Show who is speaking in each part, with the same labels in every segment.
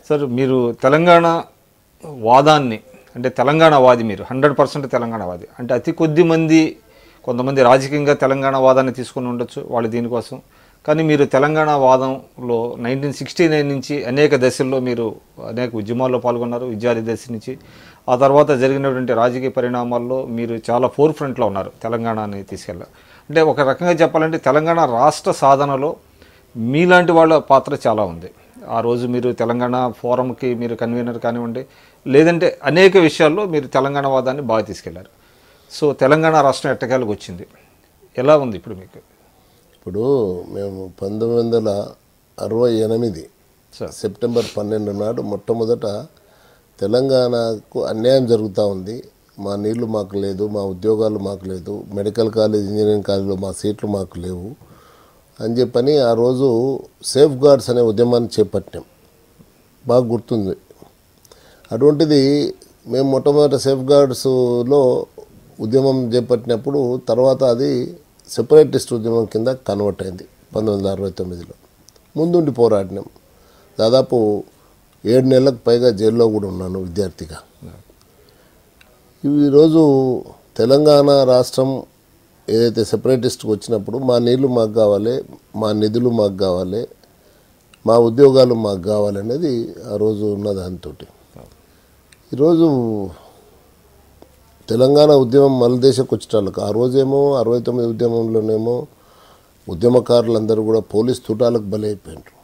Speaker 1: Sir మీరు తెలంగాణ వాదాన్ని అంటే తెలంగాణ వాది, మీరు 100% తెలంగాణ వాది అంటే అతి కొద్ది మంది కొంతమంది రాజకీయంగా తెలంగాణ వాదాన్ని తీసుకుని ఉండొచ్చు వాళ్ళు దీనికోసం. కానీ మీరు తెలంగాణ వాదంలో 1969 నుంచి అనేక దశల్లో మీరు అనేక ఉద్యమాల్లో పాల్గొన్నారు, విద్యార్థి దశ నుంచి. ఆ తర్వాత జరిగినటువంటి రాజకీయ పరిణామాల్లో మీరు చాలా ఫోర్ ఫ్రంట్లో ఉన్నారు తెలంగాణని తీసుకెళ్ళారు. అంటే ఒక రకంగా చెప్పాలంటే తెలంగాణ రాష్ట్ర సాధనలో మీలాంటి వాళ్ళ పాత్ర చాలా ఉంది. ఆ రోజు మీరు తెలంగాణ ఫోరంకి మీరు కన్వీనర్ కానివ్వండి, లేదంటే అనేక విషయాల్లో మీరు తెలంగాణ వాదాన్ని బాగా తీసుకెళ్లారు. సో తెలంగాణ రాష్ట్రం ఎట్టకేలకు వచ్చింది, ఎలా ఉంది ఇప్పుడు మీకు?
Speaker 2: ఇప్పుడు మేము 1968 సెప్టెంబర్ 12 నాడు మొట్టమొదట తెలంగాణకు అన్యాయం జరుగుతూ ఉంది, మా నీళ్లు మాకు లేదు, మా ఉద్యోగాలు మాకు లేదు, మెడికల్ కాలేజ్ ఇంజనీరింగ్ కాలేజీలో మా సీట్లు మాకు లేవు అని చెప్పని ఆ రోజు సేఫ్ గార్డ్స్ అనే ఉద్యమాన్ని చేపట్టాం. బాగా గుర్తుంది. అటువంటిది మేము మొట్టమొదట సేఫ్ గార్డ్స్లో ఉద్యమం చేపట్టినప్పుడు తర్వాత అది సెపరేటిస్ట్ ఉద్యమం కింద కన్వర్ట్ అయింది 1969లో. ముందుండి పోరాడినాం. దాదాపు 7 నెలలకు పైగా జైల్లో కూడా ఉన్నాను విద్యార్థిగా. ఈరోజు తెలంగాణ రాష్ట్రం ఏదైతే సెపరేటిస్ట్కి వచ్చినప్పుడు మా నీళ్లు మాకు కావాలి, మా నిధులు మాకు కావాలి, మా ఉద్యోగాలు మాకు కావాలనేది ఆ రోజు ఉన్న దాంతో. ఈరోజు తెలంగాణ ఉద్యమం మలదేశకు వచ్చేటాళ్ళకు ఆ రోజేమో 69 ఉద్యమంలోనేమో ఉద్యమకారులందరూ కూడా పోలీస్ తుటాలకు బలైపోయినారు.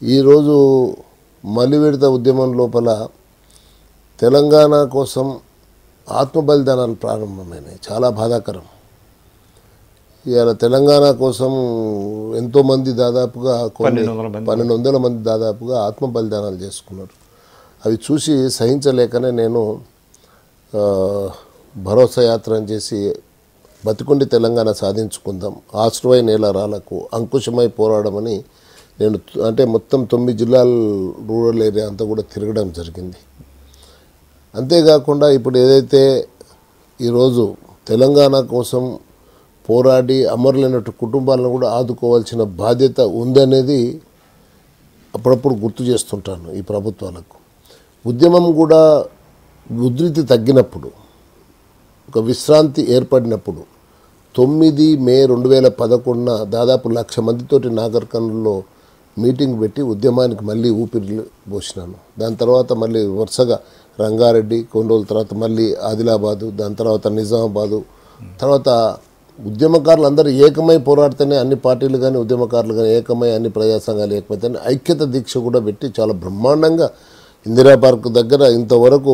Speaker 2: ఈరోజు మలివిడత ఉద్యమం లోపల తెలంగాణ కోసం ఆత్మ బలిదానాలు ప్రారంభమైనాయి. చాలా బాధాకరం. ఇవాళ తెలంగాణ కోసం ఎంతోమంది దాదాపుగా 1200 మంది దాదాపుగా ఆత్మ బలిదానాలు చేసుకున్నారు. అవి చూసి సహించలేకనే నేను భరోసా యాత్ర చేసి బతికుండి తెలంగాణ సాధించుకుందాం, ఆశ్రయ నేలరాలకు అంకుశమై పోరాడమని నేను అంటే మొత్తం 9 జిల్లాల రూరల్ ఏరియా అంతా కూడా తిరగడం జరిగింది. అంతేకాకుండా ఇప్పుడు ఏదైతే ఈరోజు తెలంగాణ కోసం పోరాడి అమరులైనట్టు కుటుంబాలను కూడా ఆదుకోవాల్సిన బాధ్యత ఉందనేది అప్పుడప్పుడు గుర్తు చేస్తుంటాను ఈ ప్రభుత్వాలకు. ఉద్యమం కూడా ఉధృతి తగ్గినప్పుడు, ఒక విశ్రాంతి ఏర్పడినప్పుడు 9 మే 2011 దాదాపు 1,00,000 మందితోటి నాగర్ కర్నూల్లో మీటింగ్ పెట్టి ఉద్యమానికి మళ్ళీ ఊపిరి పోసినాను. దాని తర్వాత మళ్ళీ వరుసగా రంగారెడ్డి, కొన్ని రోజుల తర్వాత మళ్ళీ ఆదిలాబాదు, దాని తర్వాత నిజామాబాదు, తర్వాత ఉద్యమకారులు అందరూ ఏకమై పోరాడితేనే అన్ని పార్టీలు కానీ ఉద్యమకారులు కానీ ఏకమై అన్ని ప్రజా సంఘాలు ఏకమైతే ఐక్యత దీక్ష కూడా పెట్టి చాలా బ్రహ్మాండంగా ఇందిరా పార్క్ దగ్గర ఇంతవరకు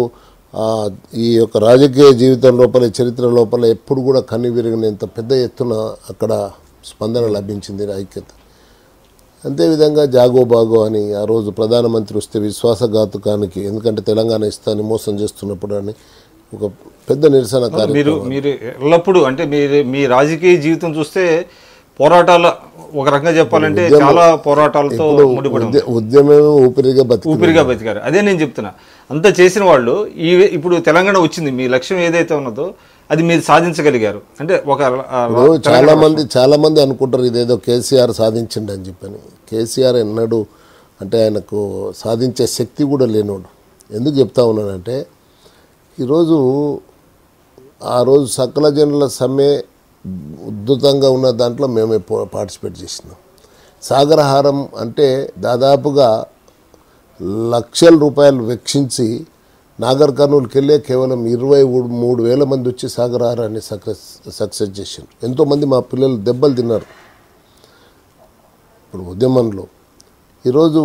Speaker 2: ఈ యొక్క రాజకీయ జీవితం లోపల చరిత్ర లోపల ఎప్పుడు కూడా కన్ను విరిగినంత పెద్ద ఎత్తున అక్కడ స్పందన లభించింది ఐక్యత. అంతేవిధంగా జాగో బాగో అని ఆ రోజు ప్రధానమంత్రి వస్తే విశ్వాసఘాతుకానికి, ఎందుకంటే తెలంగాణ ఇస్తాన్ని మోసం చేస్తున్నప్పుడు అని ఒక పెద్ద నిరసన కార్యక్రమం.
Speaker 1: మీరు ఎల్లప్పుడూ అంటే మీ రాజకీయ జీవితం చూస్తే పోరాటాల ఒక రకంగా చెప్పాలంటే చాలా పోరాటాలతో ముడిపడి
Speaker 2: ఉద్యమమే ఊపిరిగా
Speaker 1: బతికారు. అదే నేను చెప్తున్నా, అంతా చేసిన వాళ్ళు ఇప్పుడు తెలంగాణ వచ్చింది, మీ లక్ష్యం ఏదైతే ఉన్నదో అది మీరు సాధించగలిగారు. అంటే ఒక
Speaker 2: చాలా మంది అనుకుంటారు ఇదేదో కేసీఆర్ సాధించండి అని చెప్పని. కేసీఆర్ ఎన్నడూ అంటే ఆయనకు సాధించే శక్తి కూడా లేనోడు. ఎందుకు చెప్తా ఉన్నానంటే ఈరోజు ఆ రోజు సకల జనుల సమ్మె ఉద్ధృతంగా ఉన్న దాంట్లో మేమే పార్టిసిపేట్ చేసినాం. సాగరహారం అంటే దాదాపుగా లక్షల రూపాయలు వెచ్చించి నాగర్ కర్నూలుకి వెళ్ళే కేవలం 23,000 మంది వచ్చి సాగరహారాన్ని సక్సెస్ చేశారు. ఎంతోమంది మా పిల్లలు దెబ్బలు తిన్నారు ఇప్పుడు ఉద్యమంలో. ఈరోజు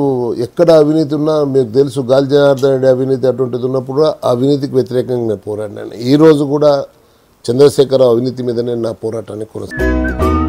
Speaker 2: ఎక్కడ అవినీతి ఉన్నా మీకు తెలుసు, గాలి జనార్దన్ రెడ్డి అవినీతి అటువంటిది ఉన్నప్పుడు అవినీతికి వ్యతిరేకంగా నేను పోరాడినాను. ఈరోజు కూడా చంద్రశేఖరరావు అవినీతి మీదనే నా పోరాటాన్ని కొనసాగుతాను.